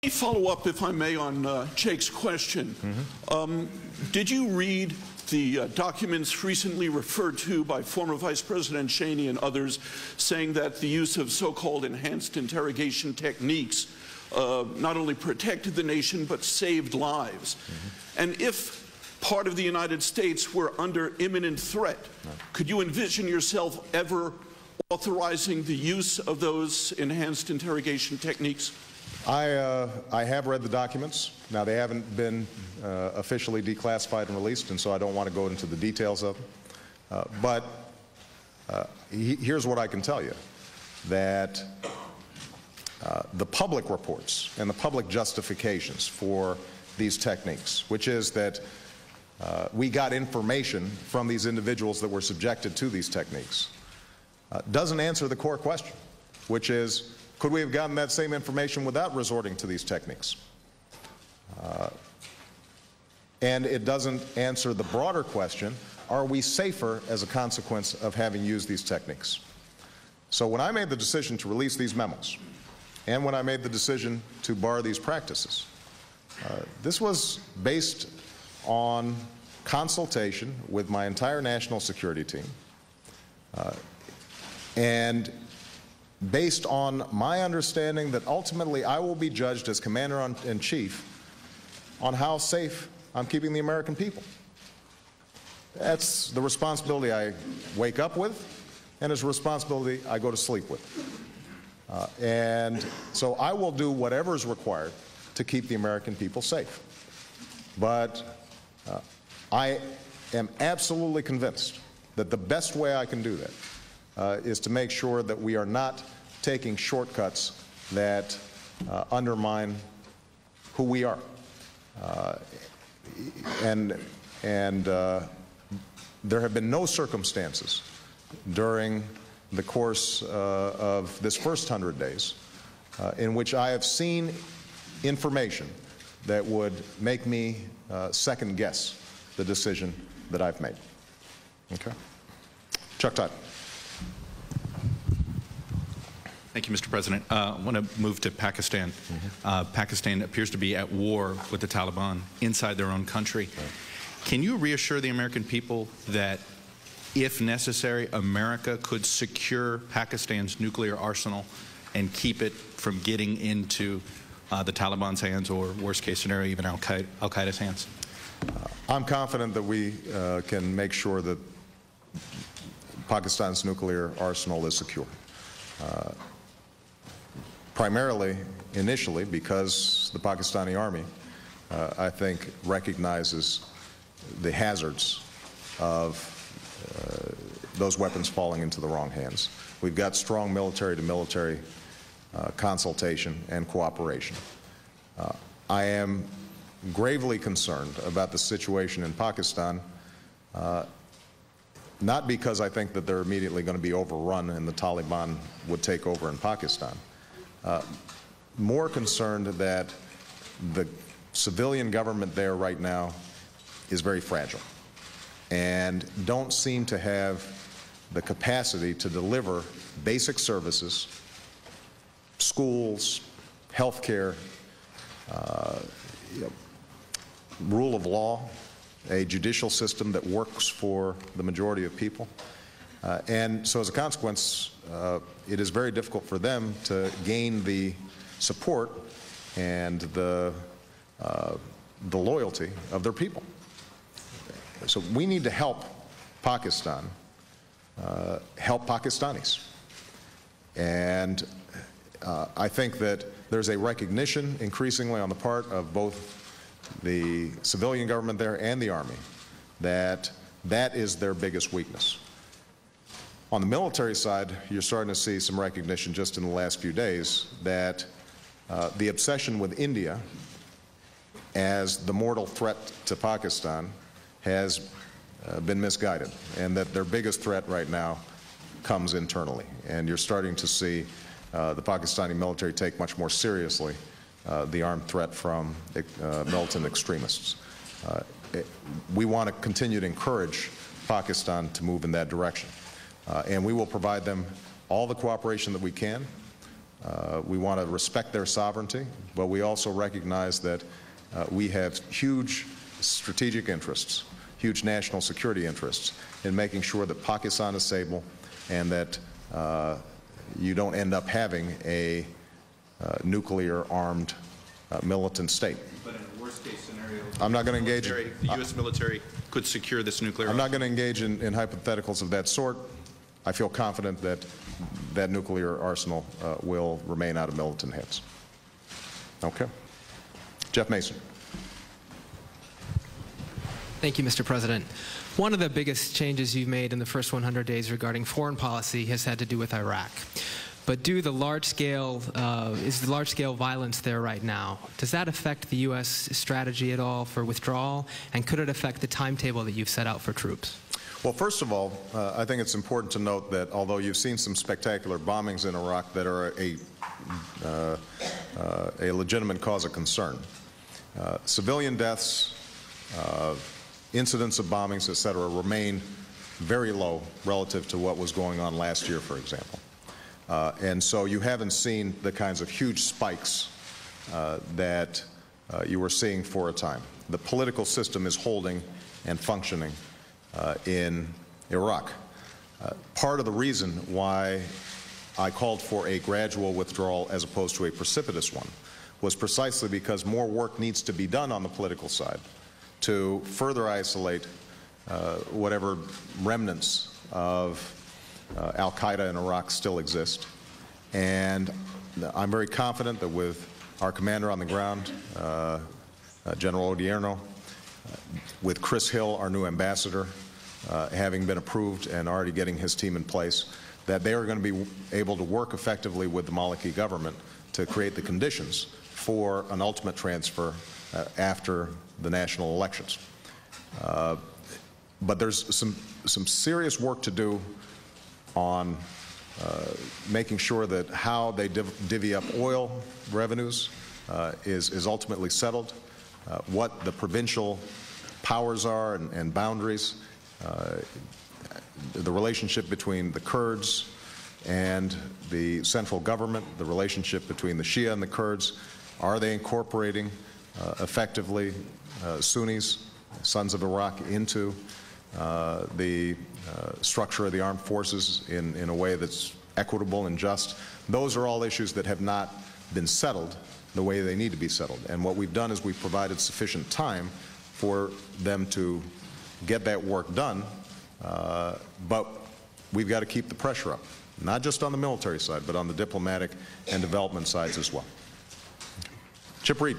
Let me follow up, if I may, on Jake's question. Did you read the documents recently referred to by former Vice President Cheney and others saying that the use of so-called enhanced interrogation techniques not only protected the nation but saved lives? And if part of the United States were under imminent threat, could you envision yourself ever authorizing the use of those enhanced interrogation techniques? I have read the documents. Now, they haven't been officially declassified and released, and so I don't want to go into the details of them. But here's what I can tell you, that the public reports and the public justifications for these techniques, which is that we got information from these individuals that were subjected to these techniques, doesn't answer the core question, which is, could we have gotten that same information without resorting to these techniques? And it doesn't answer the broader question, are we safer as a consequence of having used these techniques? So when I made the decision to release these memos, and when I made the decision to bar these practices, this was based on consultation with my entire national security team, and based on my understanding that ultimately I will be judged as Commander-in-Chief on how safe I'm keeping the American people. That's the responsibility I wake up with, and it's a responsibility I go to sleep with. And so I will do whatever is required to keep the American people safe. But I am absolutely convinced that the best way I can do that is to make sure that we are not taking shortcuts that undermine who we are. And there have been no circumstances during the course of this first 100 days in which I have seen information that would make me second guess the decision that I've made. Okay? Chuck Todd. Thank you, Mr. President. I want to move to Pakistan. Pakistan appears to be at war with the Taliban inside their own country. Can you reassure the American people that, if necessary, America could secure Pakistan's nuclear arsenal and keep it from getting into the Taliban's hands, or worst case scenario, even Al-Qaeda's hands? I'm confident that we can make sure that Pakistan's nuclear arsenal is secure. Primarily, initially, because the Pakistani army, I think, recognizes the hazards of those weapons falling into the wrong hands. We've got strong military-to-military consultation and cooperation. I am gravely concerned about the situation in Pakistan, not because I think that they're immediately going to be overrun and the Taliban would take over in Pakistan. More concerned that the civilian government there right now is very fragile and don't seem to have the capacity to deliver basic services, schools, health care, rule of law, a judicial system that works for the majority of people. And so as a consequence, it is very difficult for them to gain the support and the loyalty of their people. So we need to help Pakistan help Pakistanis. And I think that there's a recognition increasingly on the part of both the civilian government there and the army that that is their biggest weakness. On the military side, you're starting to see some recognition just in the last few days that the obsession with India as the mortal threat to Pakistan has been misguided, and that their biggest threat right now comes internally. And you're starting to see the Pakistani military take much more seriously the armed threat from militant extremists. We want to continue to encourage Pakistan to move in that direction. And we will provide them all the cooperation that we can. We want to respect their sovereignty, but we also recognize that we have huge strategic interests, huge national security interests in making sure that Pakistan is stable and that you don't end up having a nuclear-armed militant state. But in a worst-case scenario, I'm not going to engage. The U.S. military could secure this nuclear. I'm not going to engage in hypotheticals of that sort. I feel confident that that nuclear arsenal will remain out of militant hands. Okay. Jeff Mason. Thank you, Mr. President. One of the biggest changes you've made in the first 100 days regarding foreign policy has had to do with Iraq. But is the large-scale violence there right now, does that affect the U.S. strategy at all for withdrawal? And could it affect the timetable that you've set out for troops? Well, first of all, I think it's important to note that although you've seen some spectacular bombings in Iraq that are a legitimate cause of concern, civilian deaths, incidents of bombings, etc., remain very low relative to what was going on last year, for example. And so you haven't seen the kinds of huge spikes that you were seeing for a time. The political system is holding and functioning in Iraq. Part of the reason why I called for a gradual withdrawal as opposed to a precipitous one was precisely because more work needs to be done on the political side to further isolate whatever remnants of al-Qaeda in Iraq still exist. And I'm very confident that with our commander on the ground, General Odierno, with Chris Hill, our new ambassador, having been approved and already getting his team in place, that they are going to be able to work effectively with the Maliki government to create the conditions for an ultimate transfer after the national elections. But there's some serious work to do on making sure that how they divvy up oil revenues is ultimately settled, what the provincial powers are and boundaries, the relationship between the Kurds and the central government, the relationship between the Shia and the Kurds. Are they incorporating effectively Sunnis, sons of Iraq, into the structure of the armed forces in a way that's equitable and just? Those are all issues that have not been settled the way they need to be settled. And what we've done is we've provided sufficient time for them to get that work done, but we've got to keep the pressure up, not just on the military side, but on the diplomatic and development sides as well. Chip Reed.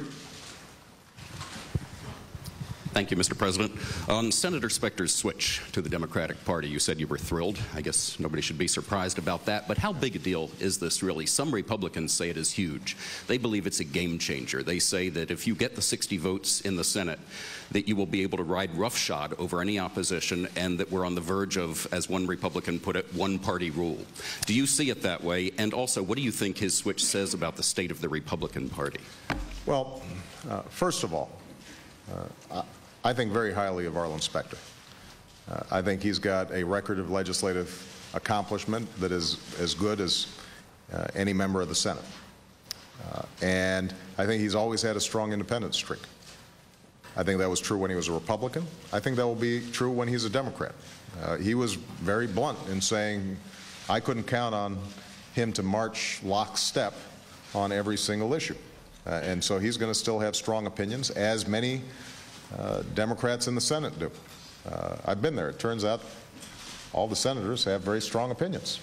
Thank you, Mr. President. On Senator Specter's switch to the Democratic Party, you said you were thrilled. I guess nobody should be surprised about that. But how big a deal is this really? Some Republicans say it is huge. They believe it's a game changer. They say that if you get the 60 votes in the Senate, that you will be able to ride roughshod over any opposition, and that we're on the verge of, as one Republican put it, one-party rule. Do you see it that way? And also, what do you think his switch says about the state of the Republican Party? Well, first of all, I think very highly of Arlen Specter. I think he's got a record of legislative accomplishment that is as good as any member of the Senate. And I think he's always had a strong independent streak. I think that was true when he was a Republican. I think that will be true when he's a Democrat. He was very blunt in saying I couldn't count on him to march lockstep on every single issue. And so he's going to still have strong opinions, as many Democrats in the Senate do. I've been there. It turns out all the senators have very strong opinions.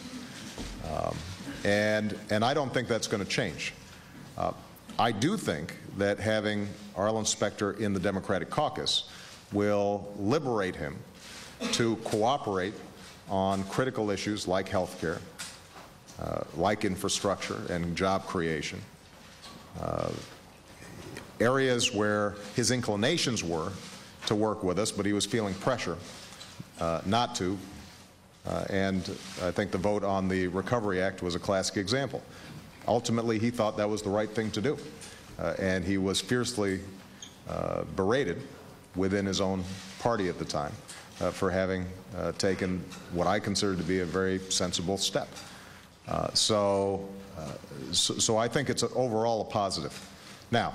And I don't think that's going to change. I do think that having Arlen Specter in the Democratic caucus will liberate him to cooperate on critical issues like health care, like infrastructure and job creation, areas where his inclinations were to work with us, but he was feeling pressure not to. And I think the vote on the Recovery Act was a classic example. Ultimately, he thought that was the right thing to do. And he was fiercely berated within his own party at the time for having taken what I considered to be a very sensible step. So I think it's overall a positive. Now,